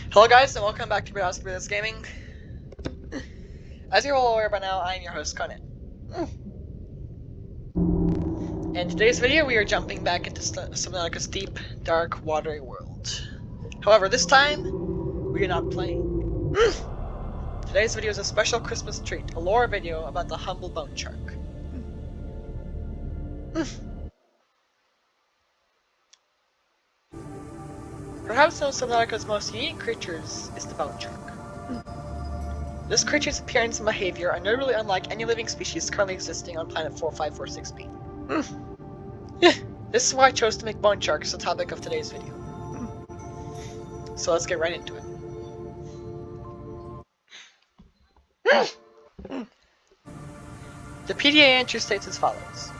Hello guys, and welcome back to Bonesharks Gaming. As you're all aware by now, I am your host, Conan. In today's video, we are jumping back into Subnautica's deep, dark, watery world. However, this time, we are not playing. Today's video is a special Christmas treat, a lore video about the humble Boneshark. Perhaps one of Subnautica's most unique creatures is the Boneshark. This creature's appearance and behavior are notably unlike any living species currently existing on planet 4546b. This is why I chose to make Bonesharks the topic of today's video. So let's get right into it. The PDA entry states as follows.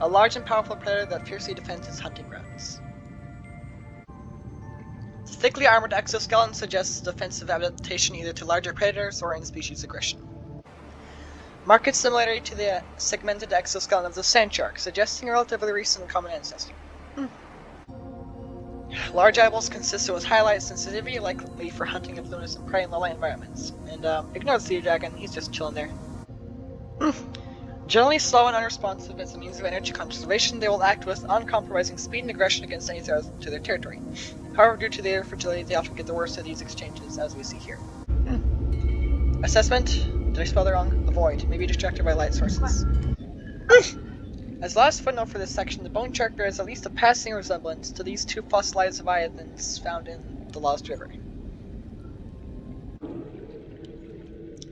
A large and powerful predator that fiercely defends its hunting grounds. The thickly armored exoskeleton suggests defensive adaptation either to larger predators or in-species aggression. Marked similarity to the segmented exoskeleton of the sand shark, suggesting a relatively recent common ancestor. Large eyeballs consistent with highlight sensitivity, likely for hunting of luminous prey in low light environments. And ignore the sea dragon, he's just chilling there. Generally slow and unresponsive as a means of energy conservation, they will act with uncompromising speed and aggression against any threat to their territory. However, due to their fragility, they often get the worst of these exchanges, as we see here. Assessment? Did I spell that wrong? Avoid. May be distracted by light sources. As last footnote for this section, the Boneshark bears at least a passing resemblance to these two fossilized leviathans found in the Lost River.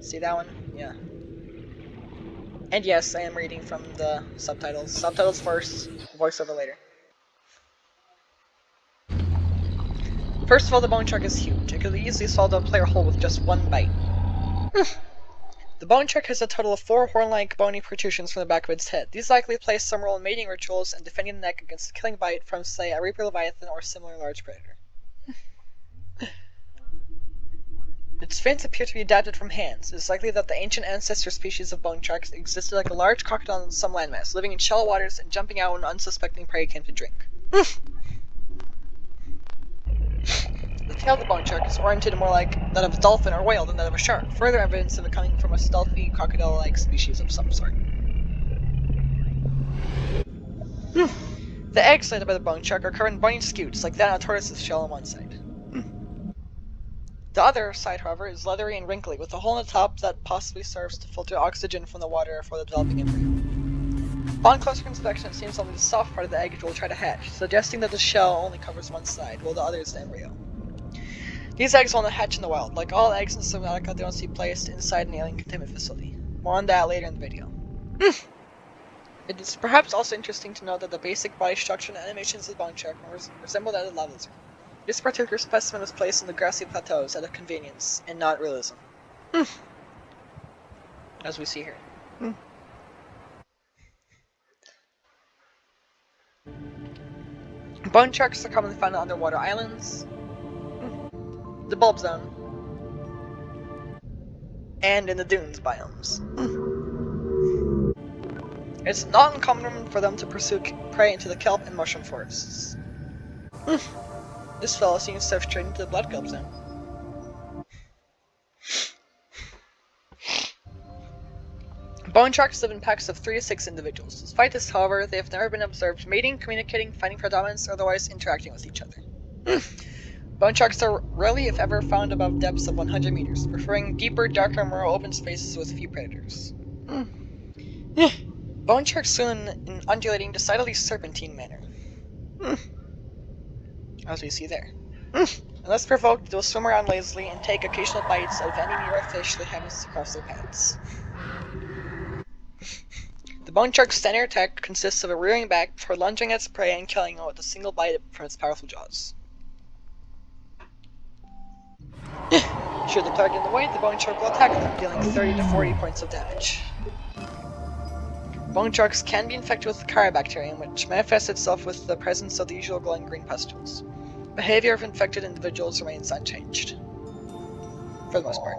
See that one? Yeah. And yes, I am reading from the subtitles. Subtitles first, voiceover later. First of all, the Boneshark is huge. It could easily swallow a player whole with just one bite. The Boneshark has a total of 4 horn-like bony protrusions from the back of its head. These likely play some role in mating rituals and defending the neck against a killing bite from, say, a reaper leviathan or similar large predator. Its fins appear to be adapted from hands. It is likely that the ancient ancestor species of Bonesharks existed like a large crocodile in some landmass, living in shallow waters and jumping out when unsuspecting prey came to drink. The tail of the Boneshark is oriented more like that of a dolphin or whale than that of a shark, further evidence of it coming from a stealthy, crocodile-like species of some sort. The eggs laid by the Boneshark are covered in bony scutes, like that on a tortoise's shell on one side. The other side, however, is leathery and wrinkly, with a hole in the top that possibly serves to filter oxygen from the water for the developing embryo. Upon closer inspection, it seems only the soft part of the egg will try to hatch, suggesting that the shell only covers one side, while the other is the embryo. These eggs will not hatch in the wild. Like all eggs in Subnautica, they don't see placed inside an alien containment facility. More on that later in the video. It is perhaps also interesting to note that the basic body structure and animations of the Boneshark resemble that of the lava lizard. This particular specimen was placed on the grassy plateaus out of convenience, and not realism. As we see here. Bonesharks are commonly found on underwater islands, the bulb zone, and in the dunes biomes. It's not uncommon for them to pursue prey into the kelp and mushroom forests. This fellow seems to have strayed into the blood kelp zone. Bonesharks live in packs of 3 to 6 individuals. Despite this, however, they have never been observed mating, communicating, finding predominance, or otherwise interacting with each other. Bonesharks are rarely, if ever, found above depths of 100 meters, preferring deeper, darker, more open spaces with few predators. Bonesharks swim in an undulating, decidedly serpentine manner. As we see there. Unless provoked, they will swim around lazily and take occasional bites of any nearby fish that happens to cross their paths. The Boneshark's standard attack consists of a rearing back before lunging at its prey and killing it with a single bite from its powerful jaws. Should the player get in the way, the Boneshark will attack them, dealing 30 to 40 points of damage. Bonesharks can be infected with the Chirobacterium, which manifests itself with the presence of the usual glowing green pustules. Behavior of infected individuals remains unchanged. For the most part.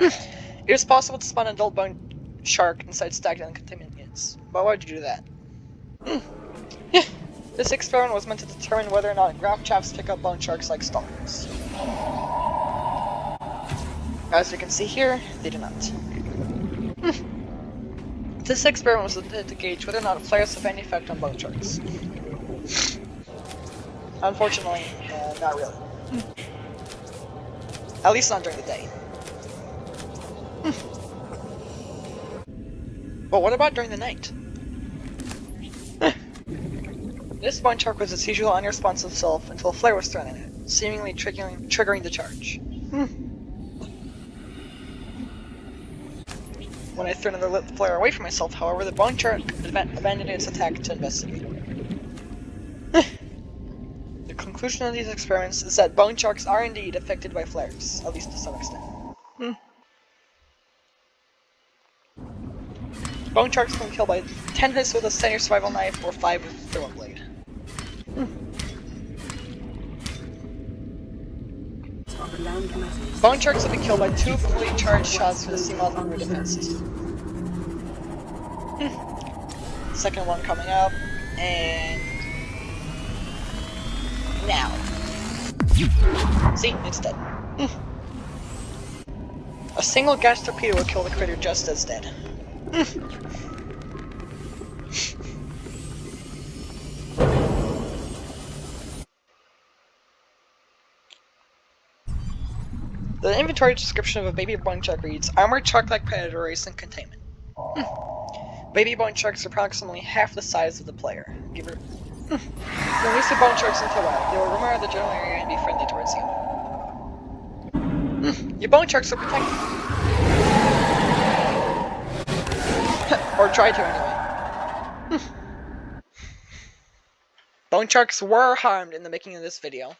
It is possible to spawn an adult Boneshark inside stagnant containment units, but why would you do that? This experiment was meant to determine whether or not graft chaps pick up bone sharks like stalkers. As you can see here, they do not. This experiment was intended to gauge whether or not flares have any effect on bone sharks. Unfortunately, not really. At least not during the day. But what about during the night? This bone shark was its usual unresponsive self until a flare was thrown in it, seemingly triggering the charge. When I threw another flare away from myself, however, the bone shark abandoned its attack to investigate. The conclusion of these experiments is that bone sharks are indeed affected by flares, at least to some extent. Bone sharks can be killed by 10 hits with a standard survival knife or 5 with a thermal blade. Bone sharks have been killed by 2 fully charged shots with a Seamount rear defense system. Second one coming up, and now. See, it's dead. A single gas torpedo will kill the critter just as dead. The inventory description of a baby bone shark reads, armored shark-like predator race and containment. Baby bone sharks are approximately half the size of the player. Give her. Release the bone sharks into the wild. They will roam around the general area and be friendly towards you. Your bone sharks are protected. Or try to anyway. Bone sharks were harmed in the making of this video.